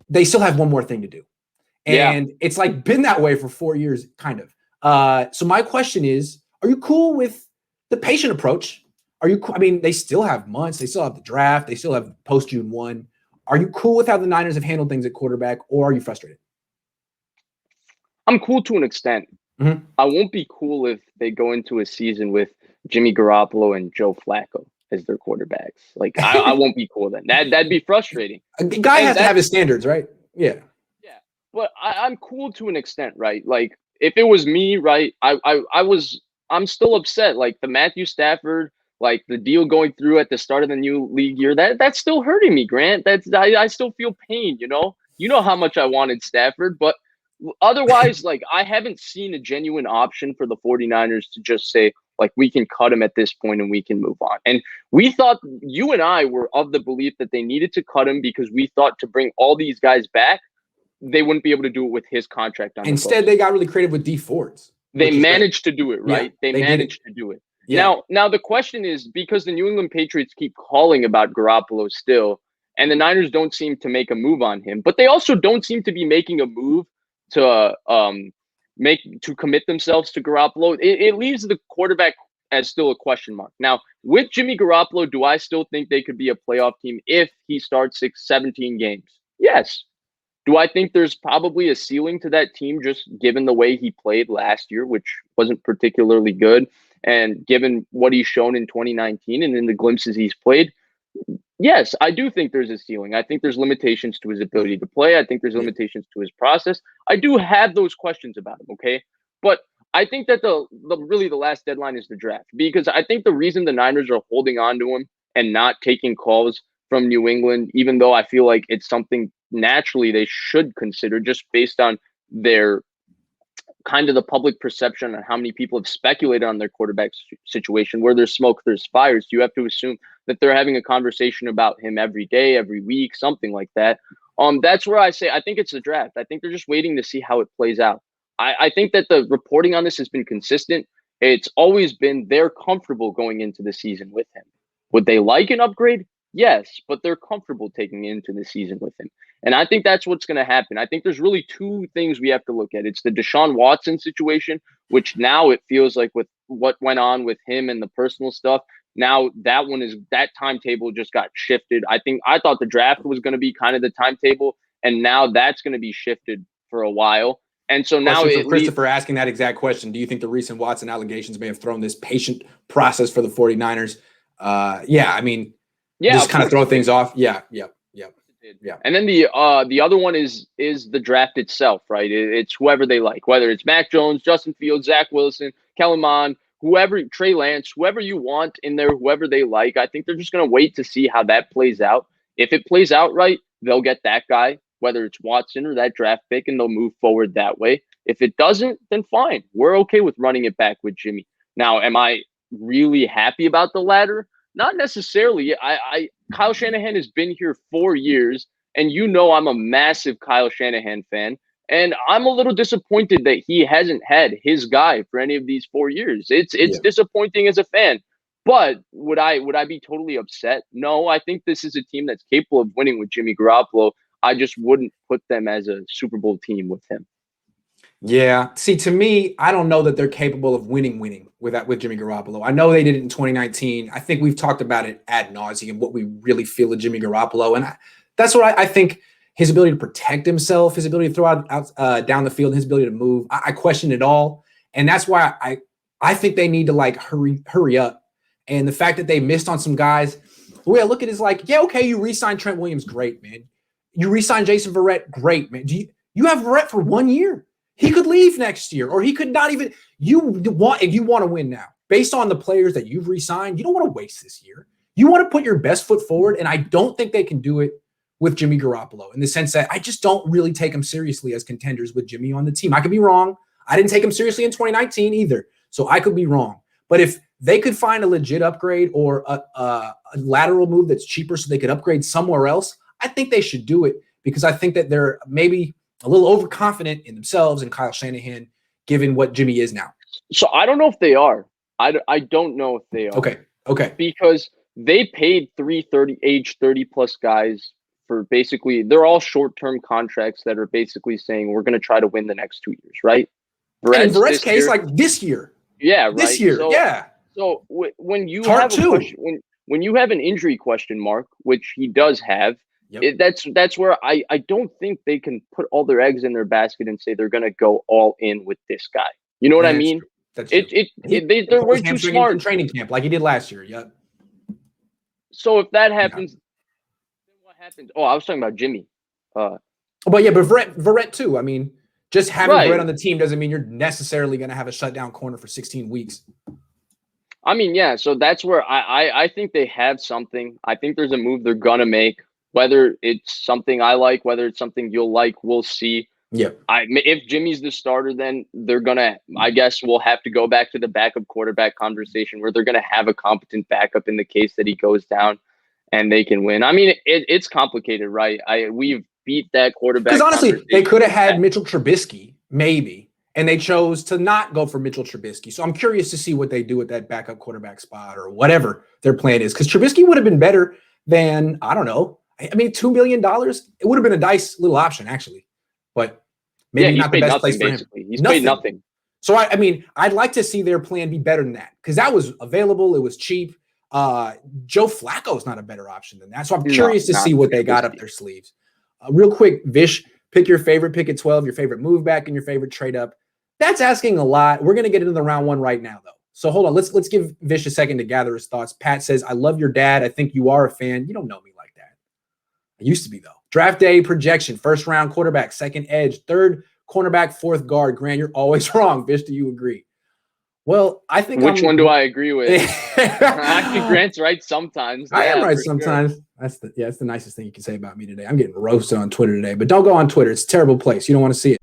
they still have one more thing to do. And it's like been that way for 4 years, kind of. So my question is, are you cool with the patient approach? Are you? I mean, they still have months. They still have the draft. They still have post June 1. Are you cool with how the Niners have handled things at quarterback, or are you frustrated? I'm cool to an extent. Mm-hmm. I won't be cool if they go into a season with Jimmy Garoppolo and Joe Flacco as their quarterbacks. Like, I won't be cool then. That'd be frustrating. A guy has to have his standards, right? Yeah. Yeah. But I'm cool to an extent, right? Like, if it was me, right, I'm still upset. Like, the Matthew Stafford, like the deal going through at the start of the new league year, that's still hurting me, Grant. I still feel pain, you know? You know how much I wanted Stafford, but otherwise, like, I haven't seen a genuine option for the 49ers to just say, like, we can cut him at this point and we can move on. And we thought, you and I were of the belief that they needed to cut him because we thought to bring all these guys back, they wouldn't be able to do it with his contract on Instead, the they got really creative with D Fords. They managed to do it, right? Yeah, they managed to do it. Yeah. Now the question is, because the New England Patriots keep calling about Garoppolo still, and the Niners don't seem to make a move on him, but they also don't seem to be making a move to commit themselves to Garoppolo. It leaves the quarterback as still a question mark. Now, with Jimmy Garoppolo, do I still think they could be a playoff team if he starts 17 games? Yes. Do I think there's probably a ceiling to that team just given the way he played last year, which wasn't particularly good, and given what he's shown in 2019 and in the glimpses he's played? Yes, I do think there's a ceiling. I think there's limitations to his ability to play. I think there's limitations to his process. I do have those questions about him, okay? But I think that the last deadline is the draft, because I think the reason the Niners are holding on to him and not taking calls from New England, even though I feel like it's something naturally they should consider just based on their kind of the public perception and how many people have speculated on their quarterback situation. Where there's smoke, there's fires. You have to assume that they're having a conversation about him every day, every week, something like that. That's where I say I think it's the draft. I think they're just waiting to see how it plays out. I think that the reporting on this has been consistent. It's always been they're comfortable going into the season with him. Would they like an upgrade? Yes, but they're comfortable taking into the season with him. And I think that's what's going to happen. I think there's really two things we have to look at. It's the Deshaun Watson situation, which now it feels like with what went on with him and the personal stuff, now that timetable just got shifted. I thought the draft was going to be kind of the timetable, and now that's going to be shifted for a while. And so now Christopher asking that exact question. Do you think the recent Watson allegations may have thrown this patient process for the 49ers? Yeah, I mean, just kind of throw things off. Yeah. And then the other one is the draft itself, right? It's whoever they like, whether it's Mac Jones, Justin Fields, Zach Wilson, Kellen Mond, whoever, Trey Lance, whoever you want in there, whoever they like. I think they're just going to wait to see how that plays out. If it plays out right, they'll get that guy, whether it's Watson or that draft pick, and they'll move forward that way. If it doesn't, then fine. We're okay with running it back with Jimmy. Now, am I really happy about the latter? Not necessarily. Kyle Shanahan has been here 4 years, and you know I'm a massive Kyle Shanahan fan, and I'm a little disappointed that he hasn't had his guy for any of these 4 years. It's disappointing as a fan. But would I be totally upset? No, I think this is a team that's capable of winning with Jimmy Garoppolo. I just wouldn't put them as a Super Bowl team with him. Yeah. See, to me, I don't know that they're capable of winning with Jimmy Garoppolo. I know they did it in 2019. I think we've talked about it ad nauseum, what we really feel of Jimmy Garoppolo. And that's what I think his ability to protect himself, his ability to throw out down the field, his ability to move. I question it all. And that's why I think they need to like hurry up. And the fact that they missed on some guys, the way I look at it is like, yeah, okay, you re-signed Trent Williams, great, man. You re-signed Jason Verrett, great, man. You have Verrett for 1 year. He could leave next year, or he could not even. If you want to win now, based on the players that you've re-signed, you don't want to waste this year. You want to put your best foot forward, and I don't think they can do it with Jimmy Garoppolo in the sense that I just don't really take them seriously as contenders with Jimmy on the team. I could be wrong. I didn't take him seriously in 2019 either, so I could be wrong. But if they could find a legit upgrade or a lateral move that's cheaper so they could upgrade somewhere else, I think they should do it, because I think that they're maybe a little overconfident in themselves and Kyle Shanahan, given what Jimmy is now. So I don't know if they are. I don't know if they are. Okay. Because they paid 3 age 30 plus guys for basically, they're all short-term contracts that are basically saying we're going to try to win the next 2 years, right? And in Verrett's this case, year, like this year. yeah, This right. year, So, yeah. so when you Tart have a too. question, when you have an injury question mark, which he does have, Yep. that's where I don't think they can put all their eggs in their basket and say they're going to go all in with this guy. You know what I That's mean? true. That's true. They're Pull way his too hamstring smart. in training camp like he did last year. Yep. So if that Yeah. happens, then what happens? Oh, I was talking about Jimmy. But Verrett too. I mean, just having Right. Verrett on the team doesn't mean you're necessarily going to have a shutdown corner for 16 weeks. I mean, yeah. So that's where I think they have something. I think there's a move they're gonna make. Whether it's something I like, whether it's something you'll like, we'll see. Yep. If Jimmy's the starter, then they're gonna. I guess we'll have to go back to the backup quarterback conversation where they're gonna have a competent backup in the case that he goes down, and they can win. I mean, it's complicated, right? We've beat that quarterback because honestly, they could have had conversation. Mitchell Trubisky maybe, and they chose to not go for Mitchell Trubisky. So I'm curious to see what they do with that backup quarterback spot or whatever their plan is. Because Trubisky would have been better than, I don't know. I mean, $2 million, it would have been a nice little option actually, but maybe He's not the paid best nothing, place for him. basically. He's paid nothing. So I mean, I'd like to see their plan be better than that because that was available. It was cheap. Joe Flacco is not a better option than that. So I'm curious to see what they got up their sleeves. Real quick, Vish, pick your favorite pick at 12, your favorite move back, and your favorite trade up. That's asking a lot. We're going to get into the round one right now, though. So hold on. Let's give Vish a second to gather his thoughts. Pat says, I love your dad. I think you are a fan. You don't know me like that. I used to be, though. Draft day projection, first round quarterback, second edge, third cornerback, fourth guard. Grant, you're always wrong. Vish, do you agree? Well, I think Which one do I agree with? Actually, Grant's right sometimes. I am right sometimes. Sure. That's the nicest thing you can say about me today. I'm getting roasted on Twitter today, but don't go on Twitter. It's a terrible place. You don't want to see it.